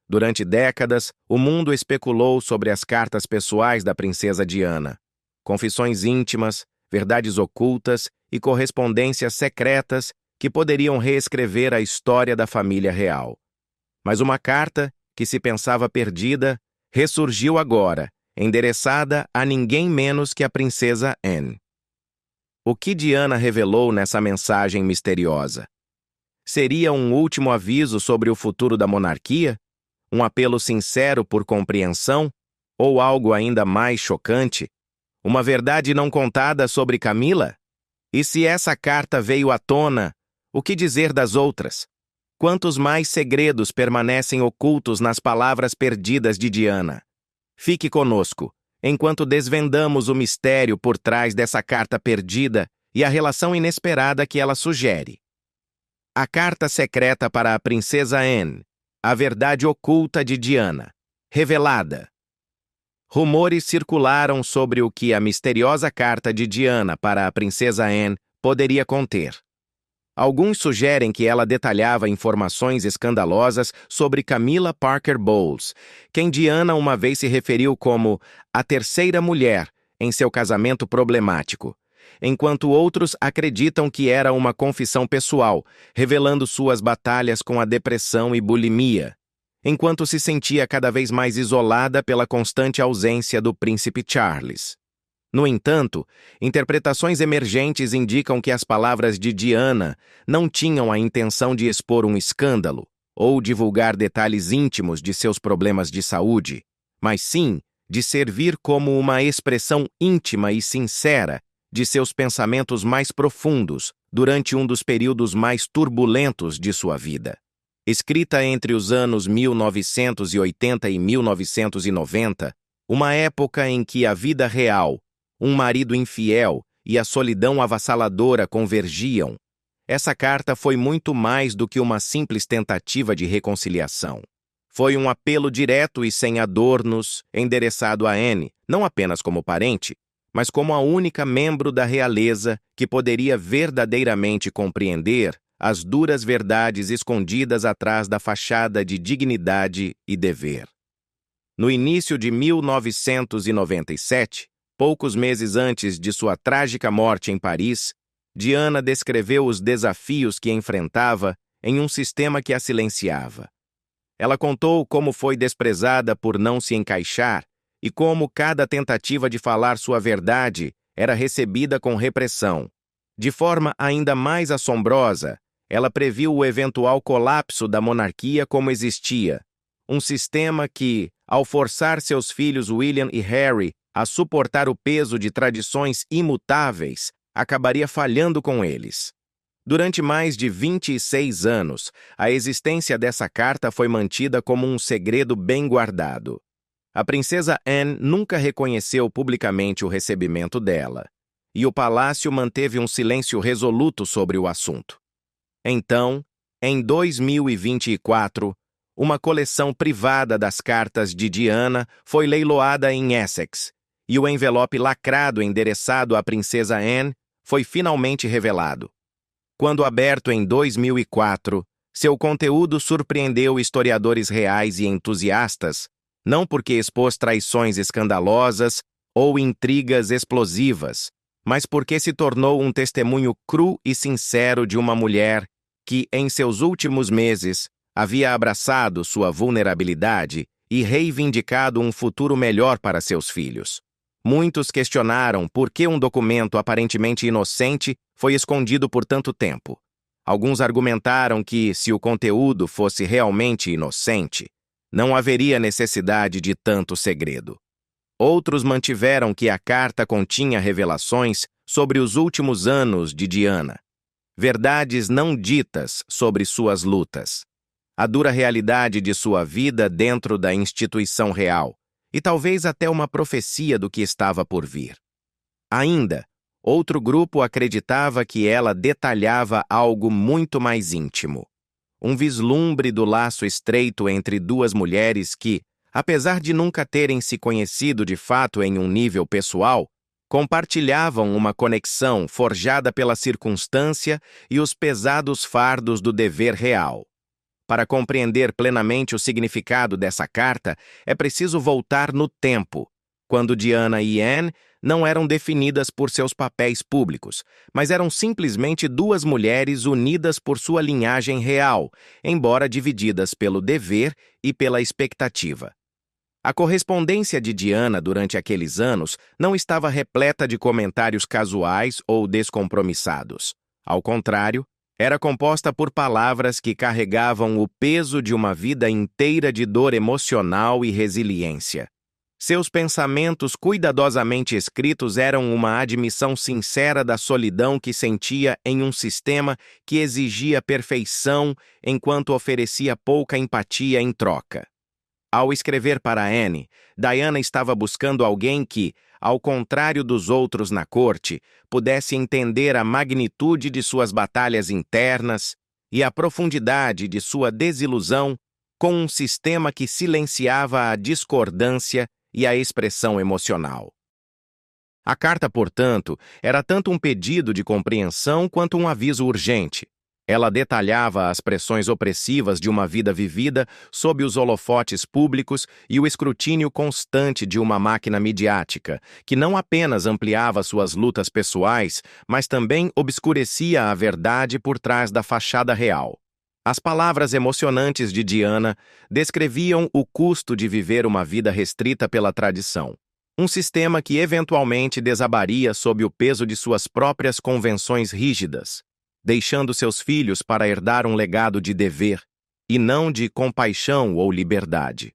Durante décadas, o mundo especulou sobre as cartas pessoais da princesa Diana. Confissões íntimas, verdades ocultas e correspondências secretas que poderiam reescrever a história da família real. Mas uma carta, que se pensava perdida, ressurgiu agora, endereçada a ninguém menos que a princesa Anne. O que Diana revelou nessa mensagem misteriosa? Seria um último aviso sobre o futuro da monarquia? Um apelo sincero por compreensão? Ou algo ainda mais chocante? Uma verdade não contada sobre Camila? E se essa carta veio à tona, o que dizer das outras? Quantos mais segredos permanecem ocultos nas palavras perdidas de Diana? Fique conosco, enquanto desvendamos o mistério por trás dessa carta perdida e a relação inesperada que ela sugere. A carta secreta para a princesa Anne, a verdade oculta de Diana, revelada. Rumores circularam sobre o que a misteriosa carta de Diana para a princesa Anne poderia conter. Alguns sugerem que ela detalhava informações escandalosas sobre Camilla Parker Bowles, quem Diana uma vez se referiu como a terceira mulher em seu casamento problemático, enquanto outros acreditam que era uma confissão pessoal, revelando suas batalhas com a depressão e bulimia, enquanto se sentia cada vez mais isolada pela constante ausência do príncipe Charles. No entanto, interpretações emergentes indicam que as palavras de Diana não tinham a intenção de expor um escândalo ou divulgar detalhes íntimos de seus problemas de saúde, mas sim de servir como uma expressão íntima e sincera de seus pensamentos mais profundos durante um dos períodos mais turbulentos de sua vida. Escrita entre os anos 1980 e 1990, uma época em que a vida real, um marido infiel e a solidão avassaladora convergiam, essa carta foi muito mais do que uma simples tentativa de reconciliação. Foi um apelo direto e sem adornos, endereçado a Anne, não apenas como parente, mas como a única membro da realeza que poderia verdadeiramente compreender as duras verdades escondidas atrás da fachada de dignidade e dever. No início de 1997, poucos meses antes de sua trágica morte em Paris, Diana descreveu os desafios que enfrentava em um sistema que a silenciava. Ela contou como foi desprezada por não se encaixar e como cada tentativa de falar sua verdade era recebida com repressão. De forma ainda mais assombrosa, ela previu o eventual colapso da monarquia como existia, um sistema que, ao forçar seus filhos William e Harry a suportar o peso de tradições imutáveis, acabaria falhando com eles. Durante mais de 26 anos, a existência dessa carta foi mantida como um segredo bem guardado. A princesa Anne nunca reconheceu publicamente o recebimento dela, e o palácio manteve um silêncio resoluto sobre o assunto. Então, em 2024, uma coleção privada das cartas de Diana foi leiloada em Essex, e o envelope lacrado endereçado à princesa Anne foi finalmente revelado. Quando aberto em 2004, seu conteúdo surpreendeu historiadores reais e entusiastas, não porque expôs traições escandalosas ou intrigas explosivas, mas porque se tornou um testemunho cru e sincero de uma mulher que, em seus últimos meses, havia abraçado sua vulnerabilidade e reivindicado um futuro melhor para seus filhos. Muitos questionaram por que um documento aparentemente inocente foi escondido por tanto tempo. Alguns argumentaram que, se o conteúdo fosse realmente inocente, não haveria necessidade de tanto segredo. Outros mantiveram que a carta continha revelações sobre os últimos anos de Diana, verdades não ditas sobre suas lutas, a dura realidade de sua vida dentro da instituição real, e talvez até uma profecia do que estava por vir. Ainda, outro grupo acreditava que ela detalhava algo muito mais íntimo, um vislumbre do laço estreito entre duas mulheres que, apesar de nunca terem se conhecido de fato em um nível pessoal, compartilhavam uma conexão forjada pela circunstância e os pesados fardos do dever real. Para compreender plenamente o significado dessa carta, é preciso voltar no tempo, quando Diana e Anne não eram definidas por seus papéis públicos, mas eram simplesmente duas mulheres unidas por sua linhagem real, embora divididas pelo dever e pela expectativa. A correspondência de Diana durante aqueles anos não estava repleta de comentários casuais ou descompromissados. Ao contrário, era composta por palavras que carregavam o peso de uma vida inteira de dor emocional e resiliência. Seus pensamentos cuidadosamente escritos eram uma admissão sincera da solidão que sentia em um sistema que exigia perfeição enquanto oferecia pouca empatia em troca. Ao escrever para Anne, Diana estava buscando alguém que, ao contrário dos outros na corte, pudesse entender a magnitude de suas batalhas internas e a profundidade de sua desilusão com um sistema que silenciava a discordância e a expressão emocional. A carta, portanto, era tanto um pedido de compreensão quanto um aviso urgente. Ela detalhava as pressões opressivas de uma vida vivida sob os holofotes públicos e o escrutínio constante de uma máquina midiática, que não apenas ampliava suas lutas pessoais, mas também obscurecia a verdade por trás da fachada real. As palavras emocionantes de Diana descreviam o custo de viver uma vida restrita pela tradição. Um sistema que eventualmente desabaria sob o peso de suas próprias convenções rígidas, deixando seus filhos para herdar um legado de dever, e não de compaixão ou liberdade.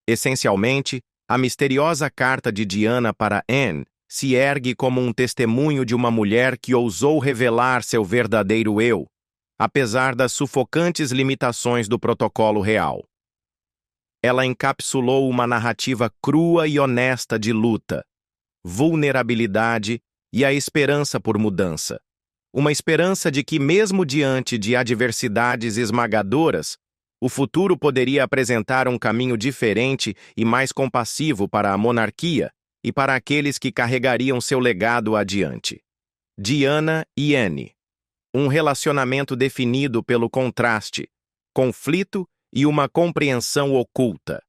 Essencialmente, a misteriosa carta de Diana para Anne se ergue como um testemunho de uma mulher que ousou revelar seu verdadeiro eu, apesar das sufocantes limitações do protocolo real. Ela encapsulou uma narrativa crua e honesta de luta, vulnerabilidade e a esperança por mudança. Uma esperança de que, mesmo diante de adversidades esmagadoras, o futuro poderia apresentar um caminho diferente e mais compassivo para a monarquia e para aqueles que carregariam seu legado adiante. Diana e Anne. Um relacionamento definido pelo contraste, conflito e uma compreensão oculta.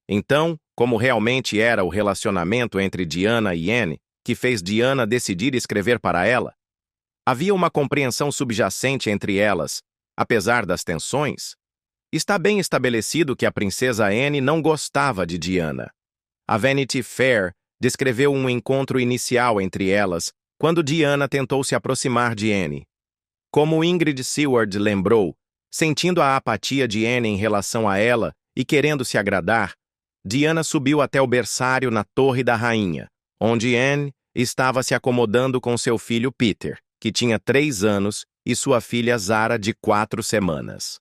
Então, como realmente era o relacionamento entre Diana e Anne, que fez Diana decidir escrever para ela? Havia uma compreensão subjacente entre elas, apesar das tensões? Está bem estabelecido que a princesa Anne não gostava de Diana. A Vanity Fair descreveu um encontro inicial entre elas, quando Diana tentou se aproximar de Anne. Como Ingrid Seward lembrou, sentindo a apatia de Anne em relação a ela e querendo se agradar, Diana subiu até o berçário na Torre da Rainha, onde Anne estava se acomodando com seu filho Peter, que tinha 3 anos, e sua filha Zara, de 4 semanas.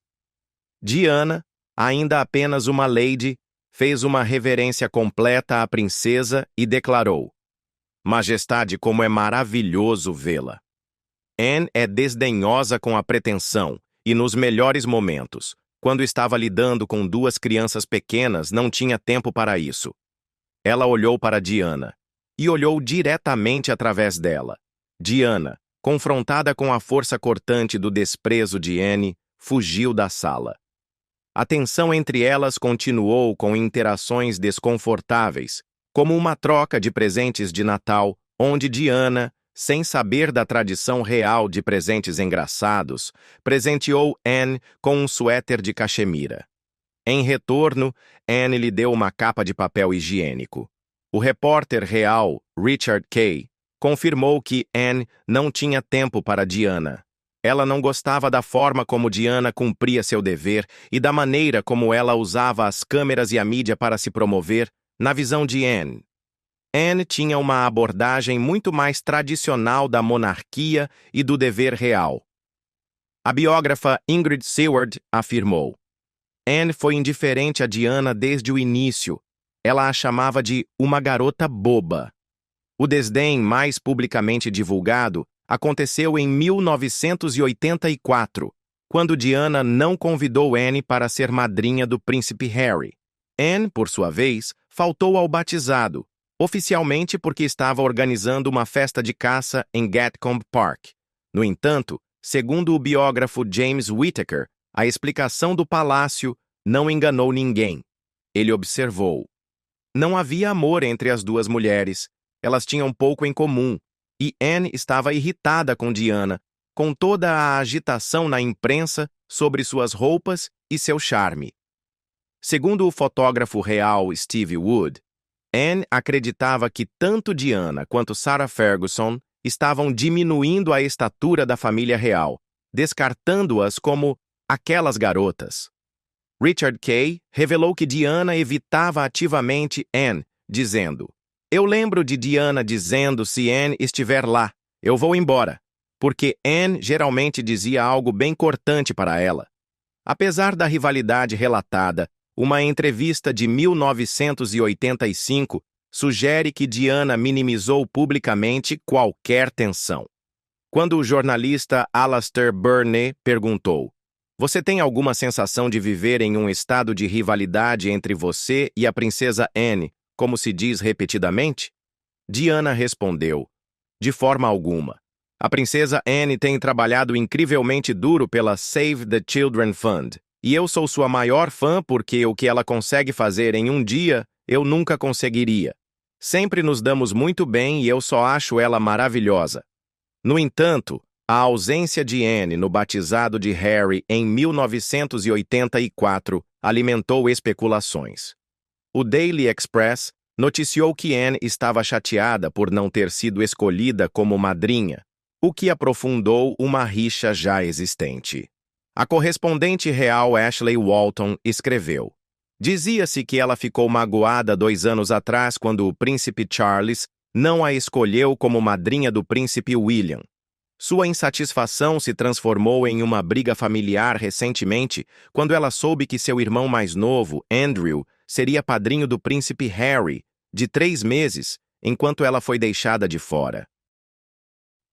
Diana, ainda apenas uma lady, fez uma reverência completa à princesa e declarou: "Majestade, como é maravilhoso vê-la." Anne é desdenhosa com a pretensão, e nos melhores momentos, quando estava lidando com 2 crianças pequenas, não tinha tempo para isso. Ela olhou para Diana, e olhou diretamente através dela. Diana, confrontada com a força cortante do desprezo de Anne, fugiu da sala. A tensão entre elas continuou com interações desconfortáveis, como uma troca de presentes de Natal, onde Diana, sem saber da tradição real de presentes engraçados, presenteou Anne com um suéter de cachemira. Em retorno, Anne lhe deu uma capa de papel higiênico. O repórter real, Richard Kay, confirmou que Anne não tinha tempo para Diana. Ela não gostava da forma como Diana cumpria seu dever e da maneira como ela usava as câmeras e a mídia para se promover, na visão de Anne. Anne tinha uma abordagem muito mais tradicional da monarquia e do dever real. A biógrafa Ingrid Seward afirmou: Anne foi indiferente a Diana desde o início. Ela a chamava de uma garota boba. O desdém mais publicamente divulgado aconteceu em 1984, quando Diana não convidou Anne para ser madrinha do príncipe Harry. Anne, por sua vez, faltou ao batizado, oficialmente porque estava organizando uma festa de caça em Gatcombe Park. No entanto, segundo o biógrafo James Whittaker, A explicação do palácio não enganou ninguém. Ele observou. Não havia amor entre as duas mulheres. Elas tinham pouco em comum, e Anne estava irritada com Diana, com toda a agitação na imprensa sobre suas roupas e seu charme. Segundo o fotógrafo real Steve Wood, Anne acreditava que tanto Diana quanto Sarah Ferguson estavam diminuindo a estatura da família real, descartando-as como aquelas garotas. Richard Kay revelou que Diana evitava ativamente Anne, dizendo: "Eu lembro de Diana dizendo se Anne estiver lá, eu vou embora", porque Anne geralmente dizia algo bem cortante para ela. Apesar da rivalidade relatada, uma entrevista de 1985 sugere que Diana minimizou publicamente qualquer tensão. Quando o jornalista Alastair Burney perguntou: "Você tem alguma sensação de viver em um estado de rivalidade entre você e a princesa Anne, como se diz repetidamente?" Diana respondeu: "De forma alguma. A princesa Anne tem trabalhado incrivelmente duro pela Save the Children Fund, e eu sou sua maior fã porque o que ela consegue fazer em um dia, eu nunca conseguiria. Sempre nos damos muito bem e eu só acho ela maravilhosa." No entanto, a ausência de Anne no batizado de Harry em 1984 alimentou especulações. O Daily Express noticiou que Anne estava chateada por não ter sido escolhida como madrinha, o que aprofundou uma rixa já existente. A correspondente real Ashley Walton escreveu: "Dizia-se que ela ficou magoada 2 anos atrás quando o príncipe Charles não a escolheu como madrinha do príncipe William. Sua insatisfação se transformou em uma briga familiar recentemente quando ela soube que seu irmão mais novo, Andrew, seria padrinho do príncipe Harry, de 3 meses, enquanto ela foi deixada de fora."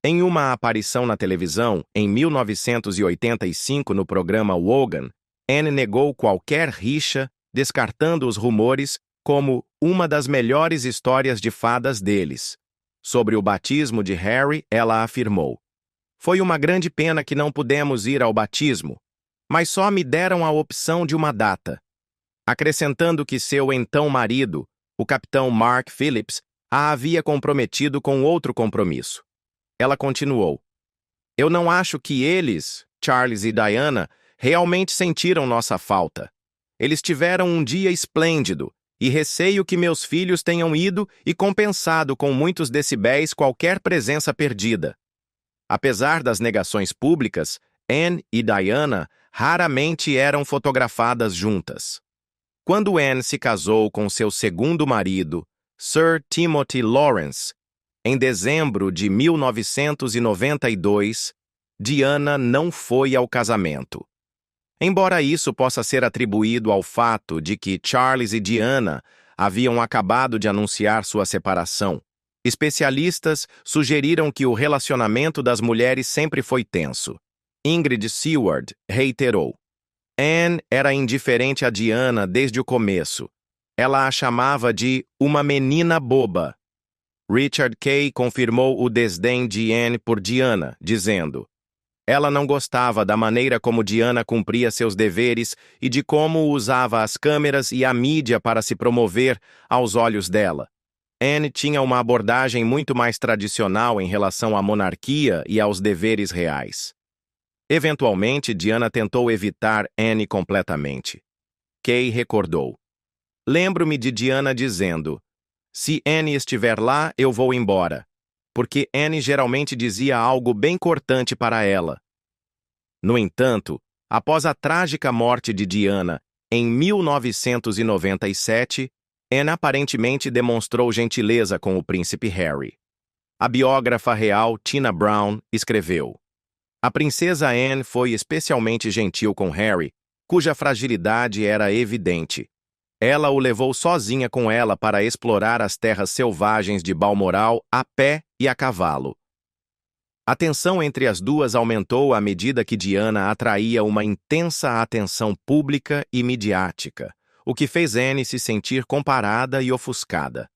Em uma aparição na televisão, em 1985 no programa Wogan, Anne negou qualquer rixa, descartando os rumores como uma das melhores histórias de fadas deles. Sobre o batismo de Harry, ela afirmou: "Foi uma grande pena que não pudemos ir ao batismo, mas só me deram a opção de uma data", acrescentando que seu então marido, o capitão Mark Phillips, a havia comprometido com outro compromisso. Ela continuou: "Eu não acho que eles, Charles e Diana, realmente sentiram nossa falta. Eles tiveram um dia esplêndido, e receio que meus filhos tenham ido e compensado com muitos decibéis qualquer presença perdida." Apesar das negações públicas, Anne e Diana raramente eram fotografadas juntas. Quando Anne se casou com seu segundo marido, Sir Timothy Lawrence, em dezembro de 1992, Diana não foi ao casamento. Embora isso possa ser atribuído ao fato de que Charles e Diana haviam acabado de anunciar sua separação, especialistas sugeriram que o relacionamento das mulheres sempre foi tenso. Ingrid Seward reiterou: "Anne era indiferente a Diana desde o começo. Ela a chamava de uma menina boba." Richard Kay confirmou o desdém de Anne por Diana, dizendo: "Ela não gostava da maneira como Diana cumpria seus deveres e de como usava as câmeras e a mídia para se promover aos olhos dela. Anne tinha uma abordagem muito mais tradicional em relação à monarquia e aos deveres reais." Eventualmente, Diana tentou evitar Anne completamente. Kay recordou: "Lembro-me de Diana dizendo: 'Se Anne estiver lá, eu vou embora', porque Anne geralmente dizia algo bem cortante para ela." No entanto, após a trágica morte de Diana em 1997, Anne aparentemente demonstrou gentileza com o príncipe Harry. A biógrafa real Tina Brown escreveu: "A princesa Anne foi especialmente gentil com Harry, cuja fragilidade era evidente. Ela o levou sozinha com ela para explorar as terras selvagens de Balmoral a pé e a cavalo." A tensão entre as duas aumentou à medida que Diana atraía uma intensa atenção pública e midiática, o que fez Anne se sentir comparada e ofuscada.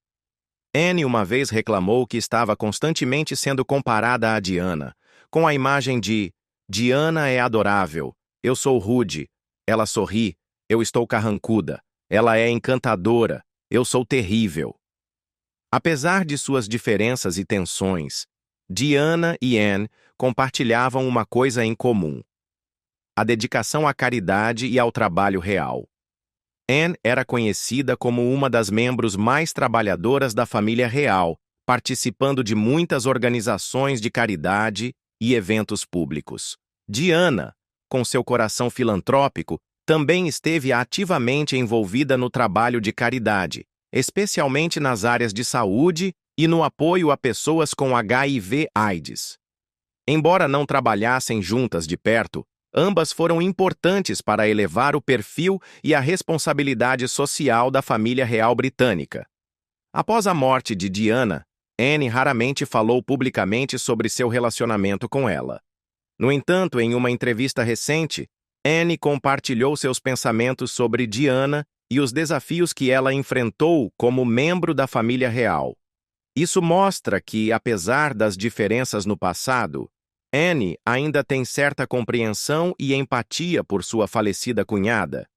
Anne uma vez reclamou que estava constantemente sendo comparada a Diana, com a imagem de "Diana é adorável, eu sou rude. Ela sorri, eu estou carrancuda. Ela é encantadora, eu sou terrível. Apesar de suas diferenças e tensões, Diana e Anne compartilhavam uma coisa em comum: a dedicação à caridade e ao trabalho real. Anne era conhecida como uma das membros mais trabalhadoras da família real, participando de muitas organizações de caridade e eventos públicos. Diana, com seu coração filantrópico, também esteve ativamente envolvida no trabalho de caridade, especialmente nas áreas de saúde e no apoio a pessoas com HIV/AIDS. Embora não trabalhassem juntas de perto, ambas foram importantes para elevar o perfil e a responsabilidade social da família real britânica. Após a morte de Diana, Anne raramente falou publicamente sobre seu relacionamento com ela. No entanto, em uma entrevista recente, Anne compartilhou seus pensamentos sobre Diana e os desafios que ela enfrentou como membro da família real. Isso mostra que, apesar das diferenças no passado, Anne ainda tem certa compreensão e empatia por sua falecida cunhada.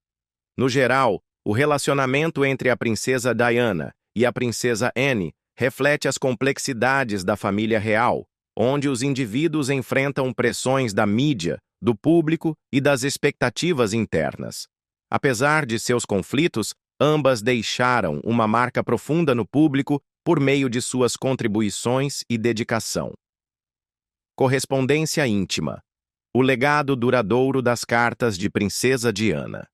No geral, o relacionamento entre a princesa Diana e a princesa Anne reflete as complexidades da família real, onde os indivíduos enfrentam pressões da mídia, do público e das expectativas internas. Apesar de seus conflitos, ambas deixaram uma marca profunda no público por meio de suas contribuições e dedicação. Correspondência íntima. O legado duradouro das cartas de Princesa Diana.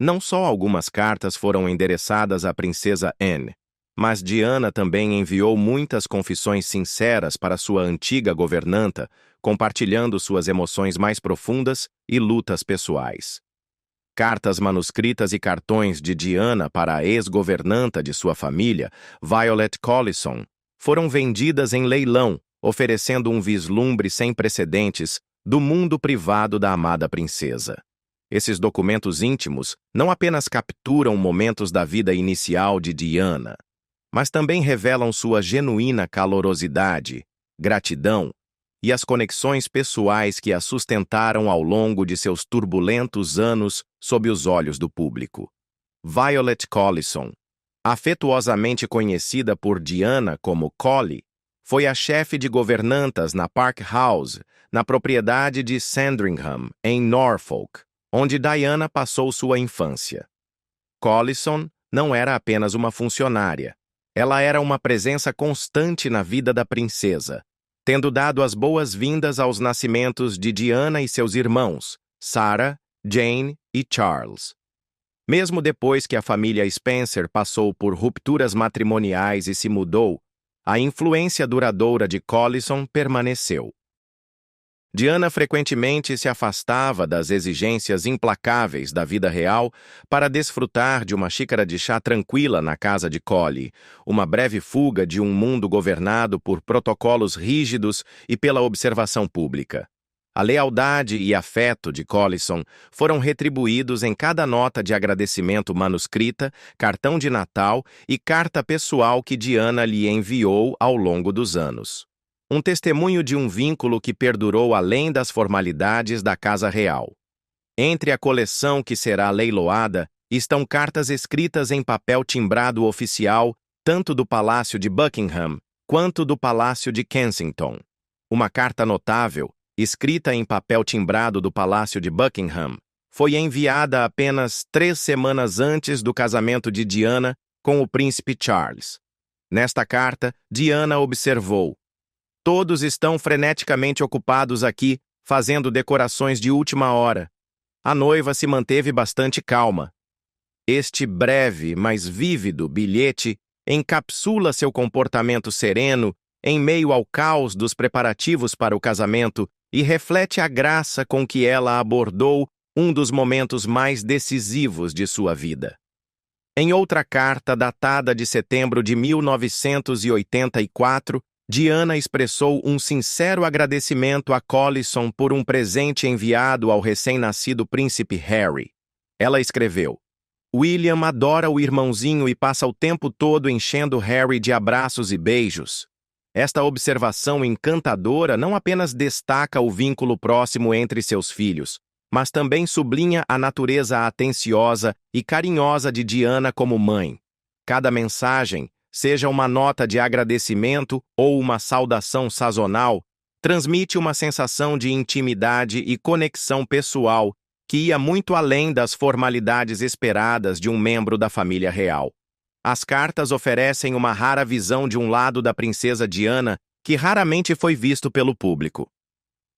Não só algumas cartas foram endereçadas à Princesa Anne, mas Diana também enviou muitas confissões sinceras para sua antiga governanta, compartilhando suas emoções mais profundas e lutas pessoais. Cartas manuscritas e cartões de Diana para a ex-governanta de sua família, Violet Collison, foram vendidas em leilão, oferecendo um vislumbre sem precedentes do mundo privado da amada princesa. Esses documentos íntimos não apenas capturam momentos da vida inicial de Diana, mas também revelam sua genuína calorosidade, gratidão e as conexões pessoais que a sustentaram ao longo de seus turbulentos anos sob os olhos do público. Violet Collison, afetuosamente conhecida por Diana como Collie, foi a chefe de governantas na Park House, na propriedade de Sandringham, em Norfolk, onde Diana passou sua infância. Collison não era apenas uma funcionária. Ela era uma presença constante na vida da princesa, tendo dado as boas-vindas aos nascimentos de Diana e seus irmãos, Sarah, Jane e Charles. Mesmo depois que a família Spencer passou por rupturas matrimoniais e se mudou, a influência duradoura de Collison permaneceu. Diana frequentemente se afastava das exigências implacáveis da vida real para desfrutar de uma xícara de chá tranquila na casa de Collie, uma breve fuga de um mundo governado por protocolos rígidos e pela observação pública. A lealdade e afeto de Collison foram retribuídos em cada nota de agradecimento manuscrita, cartão de Natal e carta pessoal que Diana lhe enviou ao longo dos anos. Um testemunho de um vínculo que perdurou além das formalidades da Casa Real. Entre a coleção que será leiloada estão cartas escritas em papel timbrado oficial, tanto do Palácio de Buckingham quanto do Palácio de Kensington. Uma carta notável, escrita em papel timbrado do Palácio de Buckingham, foi enviada apenas 3 semanas antes do casamento de Diana com o príncipe Charles. Nesta carta, Diana observou: "Todos estão freneticamente ocupados aqui, fazendo decorações de última hora. A noiva se manteve bastante calma." Este breve, mas vívido bilhete encapsula seu comportamento sereno em meio ao caos dos preparativos para o casamento e reflete a graça com que ela abordou um dos momentos mais decisivos de sua vida. Em outra carta datada de setembro de 1984, Diana expressou um sincero agradecimento a Collison por um presente enviado ao recém-nascido príncipe Harry. Ela escreveu: "William adora o irmãozinho e passa o tempo todo enchendo Harry de abraços e beijos." Esta observação encantadora não apenas destaca o vínculo próximo entre seus filhos, mas também sublinha a natureza atenciosa e carinhosa de Diana como mãe. Cada mensagem, seja uma nota de agradecimento ou uma saudação sazonal, transmite uma sensação de intimidade e conexão pessoal que ia muito além das formalidades esperadas de um membro da família real. As cartas oferecem uma rara visão de um lado da princesa Diana que raramente foi visto pelo público.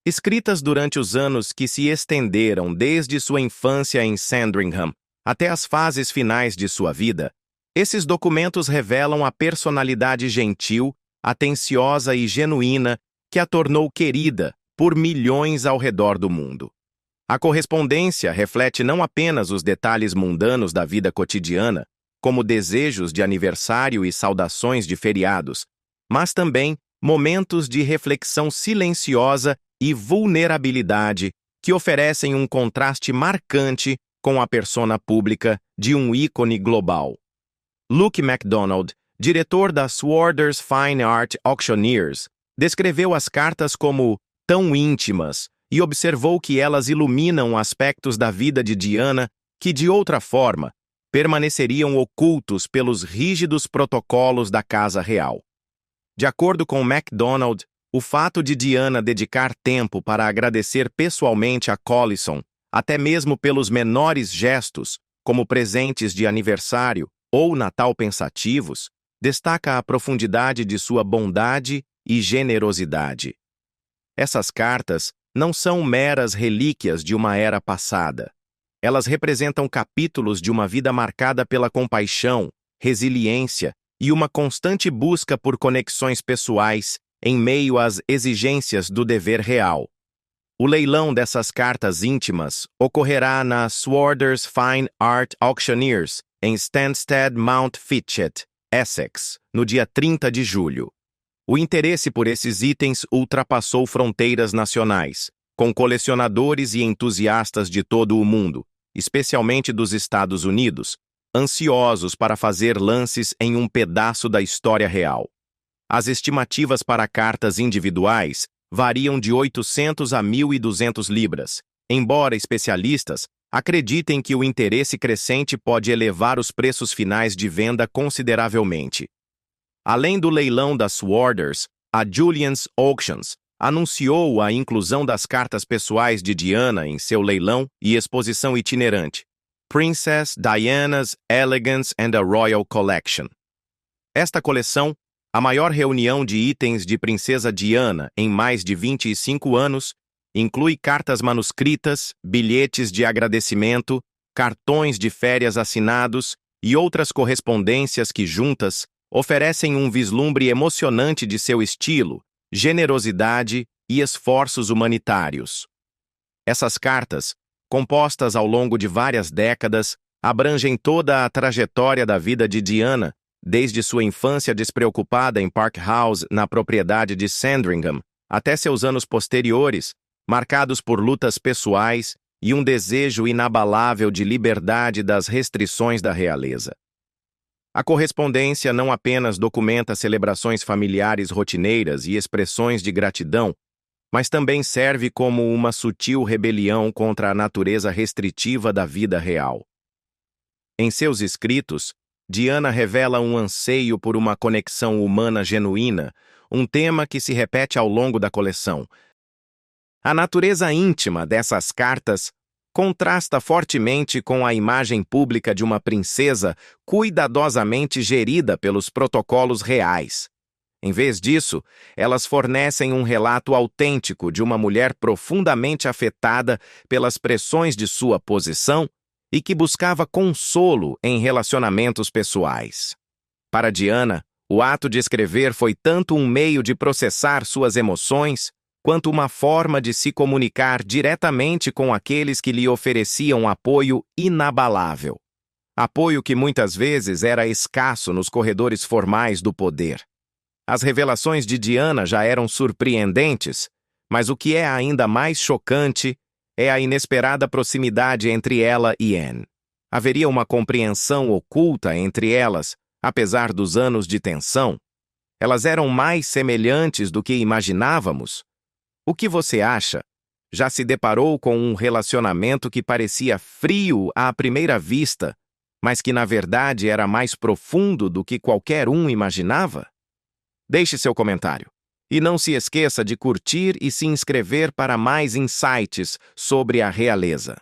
Escritas durante os anos que se estenderam desde sua infância em Sandringham até as fases finais de sua vida, esses documentos revelam a personalidade gentil, atenciosa e genuína que a tornou querida por milhões ao redor do mundo. A correspondência reflete não apenas os detalhes mundanos da vida cotidiana, como desejos de aniversário e saudações de feriados, mas também momentos de reflexão silenciosa e vulnerabilidade que oferecem um contraste marcante com a persona pública de um ícone global. Luke MacDonald, diretor da Sworders Fine Art Auctioneers, descreveu as cartas como tão íntimas e observou que elas iluminam aspectos da vida de Diana que, de outra forma, permaneceriam ocultos pelos rígidos protocolos da Casa Real. De acordo com MacDonald, o fato de Diana dedicar tempo para agradecer pessoalmente a Collison, até mesmo pelos menores gestos, como presentes de aniversário ou Natal pensativos, destaca a profundidade de sua bondade e generosidade. Essas cartas não são meras relíquias de uma era passada. Elas representam capítulos de uma vida marcada pela compaixão, resiliência e uma constante busca por conexões pessoais em meio às exigências do dever real. O leilão dessas cartas íntimas ocorrerá na Sworders Fine Art Auctioneers, em Stansted Mount Fitchet, Essex, no dia 30 de julho. O interesse por esses itens ultrapassou fronteiras nacionais, com colecionadores e entusiastas de todo o mundo, especialmente dos Estados Unidos, ansiosos para fazer lances em um pedaço da história real. As estimativas para cartas individuais variam de 800 a 1.200 libras, embora especialistas acreditem que o interesse crescente pode elevar os preços finais de venda consideravelmente. Além do leilão das Sworders, a Julian's Auctions anunciou a inclusão das cartas pessoais de Diana em seu leilão e exposição itinerante, Princess Diana's Elegance and a Royal Collection. Esta coleção, a maior reunião de itens de Princesa Diana em mais de 25 anos, inclui cartas manuscritas, bilhetes de agradecimento, cartões de férias assinados e outras correspondências que, juntas, oferecem um vislumbre emocionante de seu estilo, generosidade e esforços humanitários. Essas cartas, compostas ao longo de várias décadas, abrangem toda a trajetória da vida de Diana, desde sua infância despreocupada em Park House, na propriedade de Sandringham, até seus anos posteriores, marcados por lutas pessoais e um desejo inabalável de liberdade das restrições da realeza. A correspondência não apenas documenta celebrações familiares rotineiras e expressões de gratidão, mas também serve como uma sutil rebelião contra a natureza restritiva da vida real. Em seus escritos, Diana revela um anseio por uma conexão humana genuína, um tema que se repete ao longo da coleção. A natureza íntima dessas cartas contrasta fortemente com a imagem pública de uma princesa cuidadosamente gerida pelos protocolos reais. Em vez disso, elas fornecem um relato autêntico de uma mulher profundamente afetada pelas pressões de sua posição e que buscava consolo em relacionamentos pessoais. Para Diana, o ato de escrever foi tanto um meio de processar suas emoções, quanto uma forma de se comunicar diretamente com aqueles que lhe ofereciam apoio inabalável. Apoio que muitas vezes era escasso nos corredores formais do poder. As revelações de Diana já eram surpreendentes, mas o que é ainda mais chocante é a inesperada proximidade entre ela e Anne. Haveria uma compreensão oculta entre elas, apesar dos anos de tensão. Elas eram mais semelhantes do que imaginávamos. O que você acha? Já se deparou com um relacionamento que parecia frio à primeira vista, mas que na verdade era mais profundo do que qualquer um imaginava? Deixe seu comentário. E não se esqueça de curtir e se inscrever para mais insights sobre a realeza.